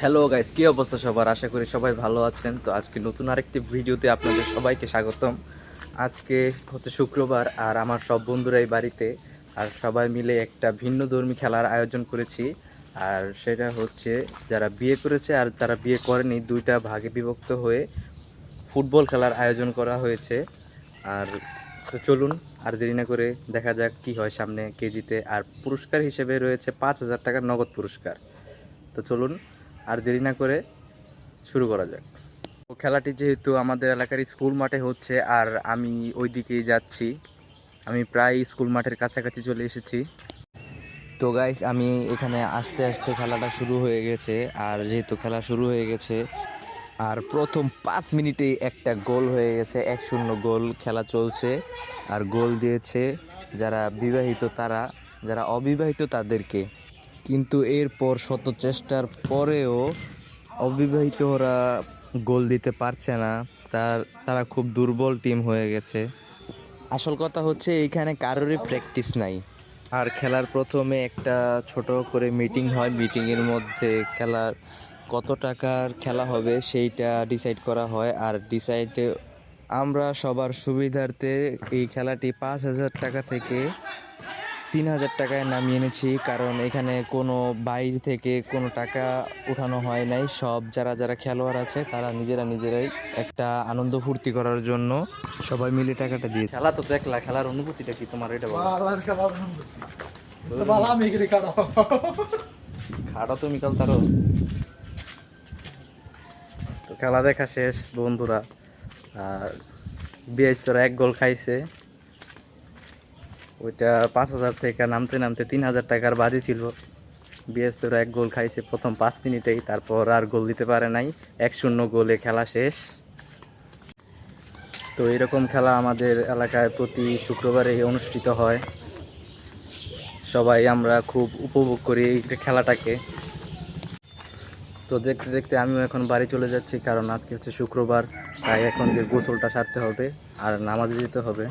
Hello guys, কি অবস্থা সবার? আশা করি সবাই ভালো আছেন। তো আজকে নতুন আরেকটি ভিডিওতে আপনাদের সবাইকে স্বাগতম। আজকে হচ্ছে শুক্রবার আর আমার সব বন্ধুরাই বাড়িতে, আর সবাই মিলে একটা ভিন্নধর্মী খেলার আয়োজন করেছি। আর সেটা হচ্ছে যারা বিয়ে করেছে আর যারা বিয়ে করেনি, দুইটা ভাগে বিভক্ত হয়ে ফুটবল খেলার আয়োজন করা হয়েছে। আর তো চলুন আর দেরি না করে দেখা যাক কি হয় সামনে কেজিতে। আর পুরস্কার হিসেবে রয়েছে 5,000 টাকার নগদ পুরস্কার। তো চলুন আর দেরি না করে শুরু করা যাক। তো খেলাটি যেহেতু আমাদের এলাকার স্কুল মাঠে হচ্ছে আর আমি ওই দিকেই যাচ্ছি, আমি প্রায় স্কুল মাঠের কাছাকাছি চলে এসেছি। তো গাইস, আমি এখানে আস্তে আস্তে খেলাটা শুরু হয়ে গেছে। আর যেহেতু খেলা শুরু হয়ে গেছে আর প্রথম 5 মিনিটেই একটা গোল হয়ে গেছে, 1-0 গোল। খেলা চলছে আর গোল দিয়েছে যারা বিবাহিত তারা, যারা অবিবাহিত তাদেরকে। কিন্তু এরপর শত চেষ্টার পরেও অবিবাহিতরা গোল দিতে পারছে না। তারা খুব দুর্বল টিম হয়ে গেছে। আসল কথা হচ্ছে এইখানে কারোরই প্র্যাকটিস নাই। আর খেলার প্রথমে একটা ছোট করে মিটিং হয়, মিটিংয়ের মধ্যে খেলার কত টাকার খেলা হবে সেইটা ডিসাইড করা হয়। আর ডিসাইডে আমরা সবার সুবিধার্থে এই খেলাটি 5,000 টাকা থেকে 3,000 টাকায় নামিয়ে এনেছি, কারণ এখানে কোনো বাইরে থেকে কোনো টাকা উঠানো হয় নাই। সব যারা যারা খেলোয়াড় আছে তারা নিজেরাই একটা আনন্দ ফুর্তি করার জন্য সবাই মিলে টাকাটা দিয়ে। খেলা তো দেখলা, খেলার অনুভূতিটা কি তোমার? এটা বলো। খাড়া তুমি কাল তারো। তো খেলা দেখা শেষ বন্ধুরা। আর বিএস তোরা এক গোল খাইছে, ওইটা 5,000 থেকে নামতে নামতে 3,000 টাকার বাজি ছিল। বিএস তোরা এক গোল খাইছে প্রথম 5 মিনিটেই, তারপর আর গোল দিতে পারে নাই। 1-0 গোলে খেলা শেষ। তো এরকম খেলা আমাদের এলাকায় প্রতি শুক্রবারে অনুষ্ঠিত হয়। সবাই আমরা খুব উপভোগ করি এই খেলাটাকে। তো দেখতে দেখতে আমিও এখন বাড়ি চলে যাচ্ছি, কারণ আজকে হচ্ছে শুক্রবার, তাই এখন গিয়ে গোসলটা সারতে হবে আর নামাজে যেতে হবে।